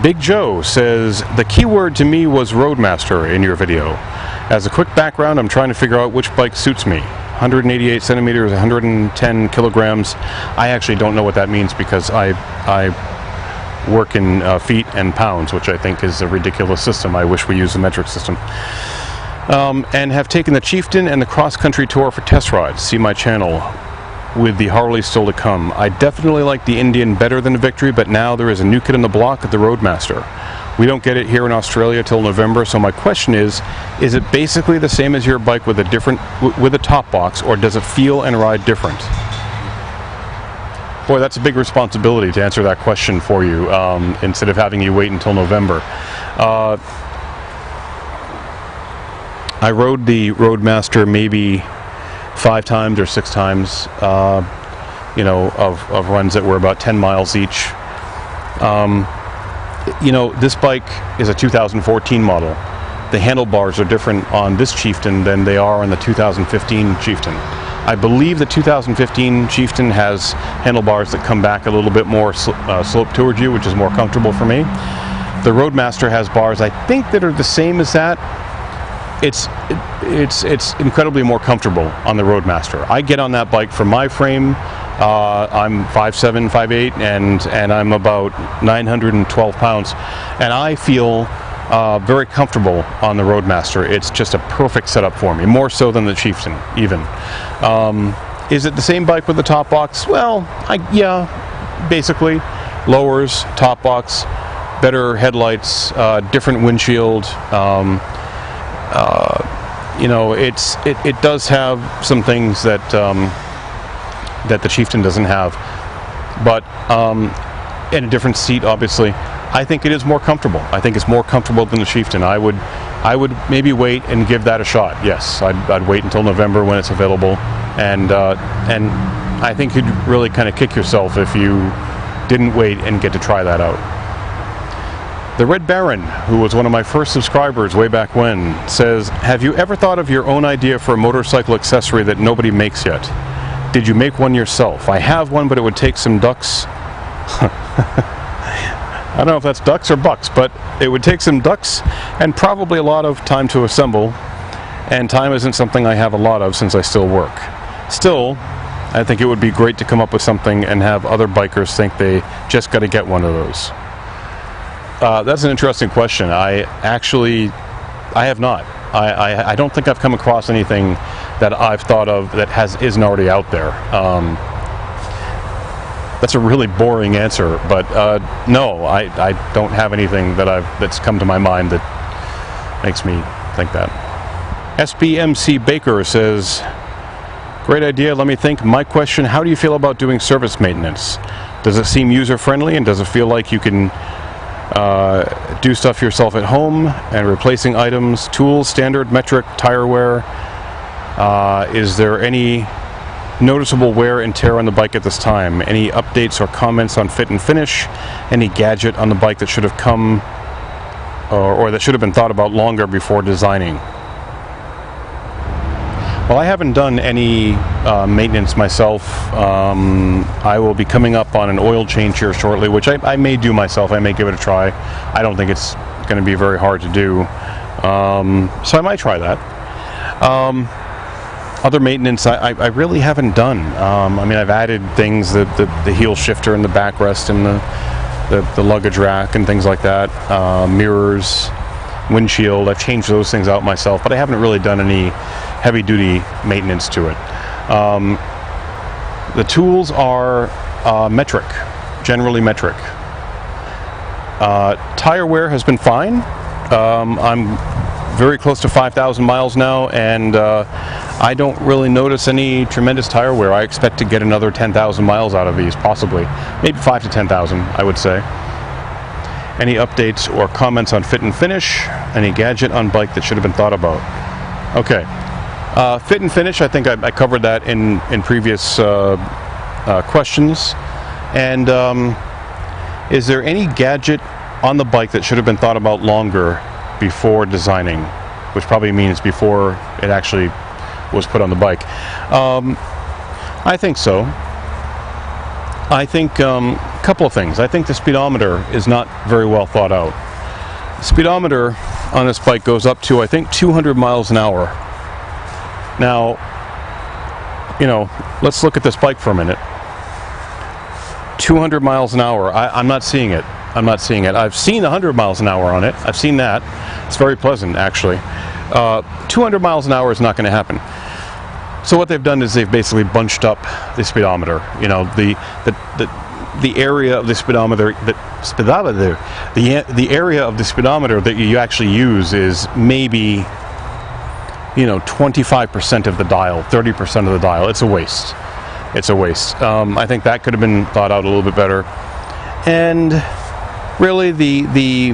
Big Joe says, the keyword to me was Roadmaster in your video. As a quick background, I'm trying to figure out which bike suits me. 188 centimeters, 110 kilograms. I actually don't know what that means because I work in feet and pounds, which I think is a ridiculous system. I wish we used the metric system. And have taken the Chieftain and the cross-country tour for test rides. See my channel with the Harley still to come. I definitely like the Indian better than the Victory, but now there is a new kid on the block at the Roadmaster. We don't get it here in Australia till November, so my question is it basically the same as your bike with a top box, or does it feel and ride different? Boy, that's a big responsibility to answer that question for you, instead of having you wait until November. I rode the Roadmaster maybe 5 times or 6 times, you know, of runs that were about 10 miles each. You know, this bike is a 2014 model. The handlebars are different on this Chieftain than they are on the 2015 Chieftain. I believe the 2015 Chieftain has handlebars that come back a little bit more slope towards you, which is more comfortable for me. The Roadmaster has bars, I think, that are the same as that. It's incredibly more comfortable on the Roadmaster. I get on that bike for my frame. I'm 5'7", 5'8", and I'm about 912 pounds, and I feel very comfortable on the Roadmaster. It's just a perfect setup for me, more so than the Chieftain even. Is it the same bike with the top box? Well, yeah, basically. Lowers, top box, better headlights, different windshield. You know, it does have some things that that the Chieftain doesn't have, but in a different seat, obviously. I think it is more comfortable. I think it's more comfortable than the Chieftain. I would maybe wait and give that a shot. Yes, I'd wait until November when it's available, and I think you'd really kind of kick yourself if you didn't wait and get to try that out. The Red Baron, who was one of my first subscribers way back when, says, have you ever thought of your own idea for a motorcycle accessory that nobody makes yet? Did you make one yourself? I have one, but it would take some ducks. I don't know if that's ducks or bucks, but it would take some ducks and probably a lot of time to assemble, and time isn't something I have a lot of since I still work. Still, I think it would be great to come up with something and have other bikers think they just got to get one of those. That's an interesting question. I have not. I don't think I've come across anything that I've thought of that isn't already out there. That's a really boring answer, but no, I don't have anything that's come to my mind that makes me think that. SBMC Baker says, great idea, let me think. My question, how do you feel about doing service maintenance? Does it seem user-friendly, and does it feel like you can do stuff yourself at home and replacing items, tools, standard, metric, tire wear? Is there any noticeable wear and tear on the bike at this time? Any updates or comments on fit and finish? Any gadget on the bike that should have come or that should have been thought about longer before designing? Well, I haven't done any maintenance myself. I will be coming up on an oil change here shortly, which I may do myself. I may give it a try. I don't think it's going to be very hard to do. So I might try that. Other maintenance I really haven't done. I mean, I've added things, the heel shifter and the backrest and the luggage rack and things like that. Mirrors, windshield. I've changed those things out myself, but I haven't really done any heavy-duty maintenance to it. The tools are metric, generally metric. Tire wear has been fine. I'm very close to 5,000 miles now, and I don't really notice any tremendous tire wear. I expect to get another 10,000 miles out of these, possibly. Maybe 5,000 to 10,000, I would say. Any updates or comments on fit and finish? Any gadget on bike that should have been thought about? Okay. Fit and finish, I think I covered that in previous questions. And is there any gadget on the bike that should have been thought about longer before designing? Which probably means before it actually was put on the bike. I think so. I think a couple of things. I think the speedometer is not very well thought out. The speedometer on this bike goes up to, I think, 200 miles an hour. Now, you know, let's look at this bike for a minute. 200 miles an hour. I'm not seeing it. I'm not seeing it. I've seen 100 miles an hour on it. I've seen that. It's very pleasant, actually. 200 miles an hour is not going to happen. So what they've done is they've basically bunched up the speedometer. You know, the area of the speedometer, the area of the speedometer that you actually use is maybe, you know, 25% of the dial, 30% of the dial. It's a waste. It's a waste. I think that could have been thought out a little bit better. And really, the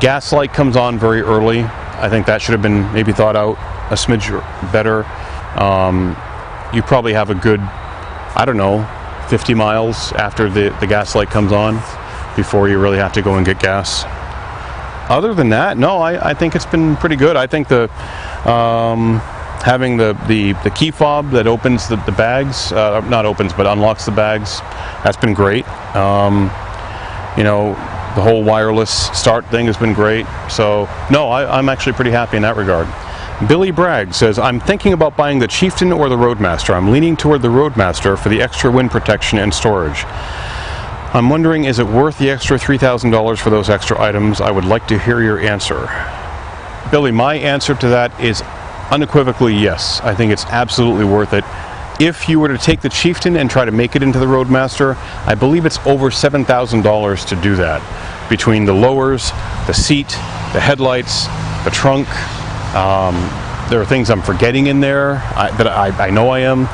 gas light comes on very early. I think that should have been maybe thought out a smidge better. You probably have a good, I don't know, 50 miles after the gas light comes on before you really have to go and get gas. Other than that, no, I think it's been pretty good. I think the having the key fob that opens the bags, not opens but unlocks the bags, that's been great. You know, the whole wireless start thing has been great. So no, I'm actually pretty happy in that regard. Billy Bragg says, I'm thinking about buying the Chieftain or the Roadmaster. I'm leaning toward the Roadmaster for the extra wind protection and storage. I'm wondering, is it worth the extra $3,000 for those extra items? I would like to hear your answer. Billy, my answer to that is unequivocally yes. I think it's absolutely worth it. If you were to take the Chieftain and try to make it into the Roadmaster, I believe it's over $7,000 to do that. Between the lowers, the seat, the headlights, the trunk. There are things I'm forgetting in there that I know I am.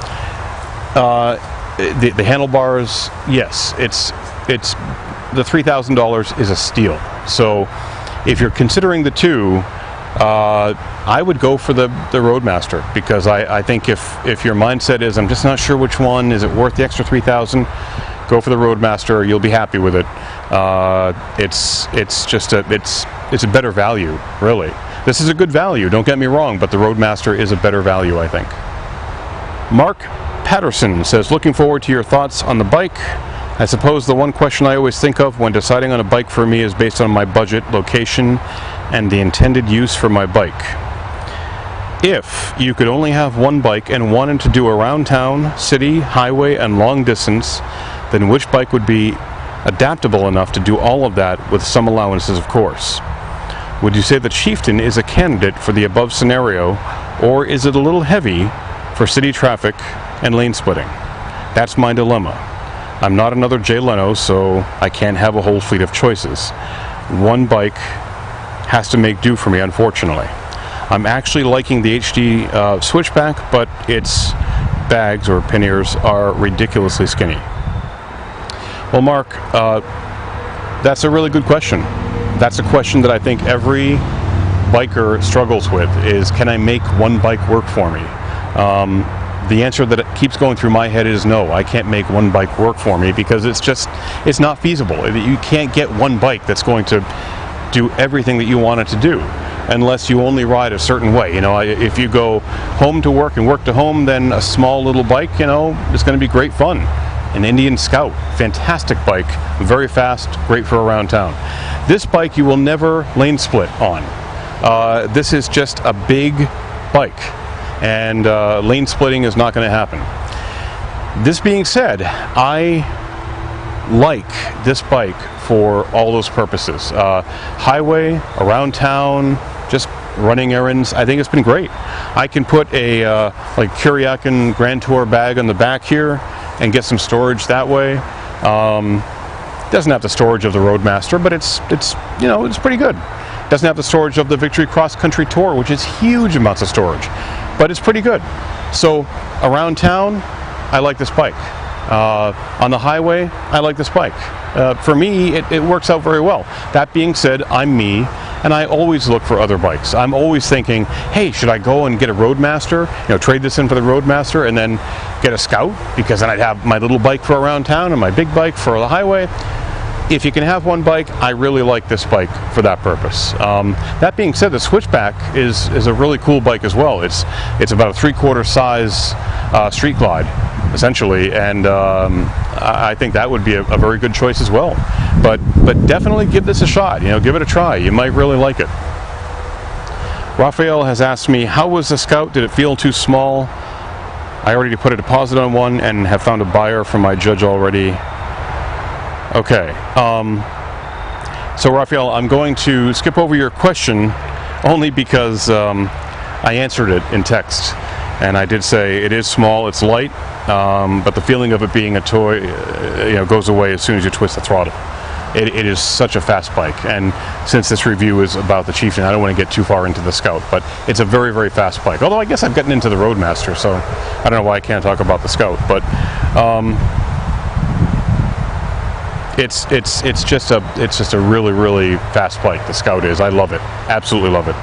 The handlebars, yes, it's the $3,000 is a steal. So if you're considering the two, I would go for the Roadmaster, because I think if your mindset is I'm just not sure which one, is it worth the extra $3,000? Go for the Roadmaster. You'll be happy with it. It's a better value, really. This is a good value, don't get me wrong, but the Roadmaster is a better value, I think. Mark Patterson says, looking forward to your thoughts on the bike. I suppose the one question I always think of when deciding on a bike for me is based on my budget, location, and the intended use for my bike. If you could only have one bike and wanted to do around town, city, highway, and long distance, then which bike would be adaptable enough to do all of that with some allowances, of course? Would you say the Chieftain is a candidate for the above scenario, or is it a little heavy for city traffic and lane splitting? That's my dilemma. I'm not another Jay Leno, so I can't have a whole fleet of choices. One bike has to make do for me, unfortunately. I'm actually liking the HD switchback, but its bags or panniers are ridiculously skinny. Well, Mark, that's a really good question. That's a question that I think every biker struggles with, is can I make one bike work for me? The answer that keeps going through my head is no, I can't make one bike work for me, because it's not feasible. You can't get one bike that's going to do everything that you want it to do, unless you only ride a certain way. You know, if you go home to work and work to home, then a small little bike, you know, is going to be great fun. An Indian Scout, fantastic bike, very fast, great for around town. This bike you will never lane split on. This is just a big bike, and lane splitting is not going to happen. This being said, I like this bike for all those purposes. Highway, around town, just running errands. I think it's been great. I can put a like Kuryakin Grand Tour bag on the back here and get some storage that way. Doesn't have the storage of the Roadmaster, but it's you know, it's pretty good. Doesn't have the storage of the Victory Cross Country Tour, which is huge amounts of storage, but it's pretty good. So around town, I like this bike. On the highway, I like this bike. For me, it works out very well. That being said, I'm me, and I always look for other bikes. I'm always thinking, hey, should I go and get a Roadmaster, you know, trade this in for the Roadmaster, and then get a Scout, because then I'd have my little bike for around town and my big bike for the highway. if you can have one bike, I really like this bike for that purpose. That being said, the Switchback is a really cool bike as well. It's about a 3/4 size street glide, essentially, and I think that would be a very good choice as well. But definitely give this a shot. You know, give it a try. You might really like it. Raphael has asked me, how was the Scout? Did it feel too small? I already put a deposit on one and have found a buyer for my Judge already. Okay, so Raphael, I'm going to skip over your question only because I answered it in text, and I did say it is small, it's light, but the feeling of it being a toy, goes away as soon as you twist the throttle. It is such a fast bike, and since this review is about the Chieftain, I don't want to get too far into the Scout, but it's a very, very fast bike. Although I guess I've gotten into the Roadmaster, so I don't know why I can't talk about the Scout, but it's just a really, really fast bike. The Scout is. I love it. Absolutely love it.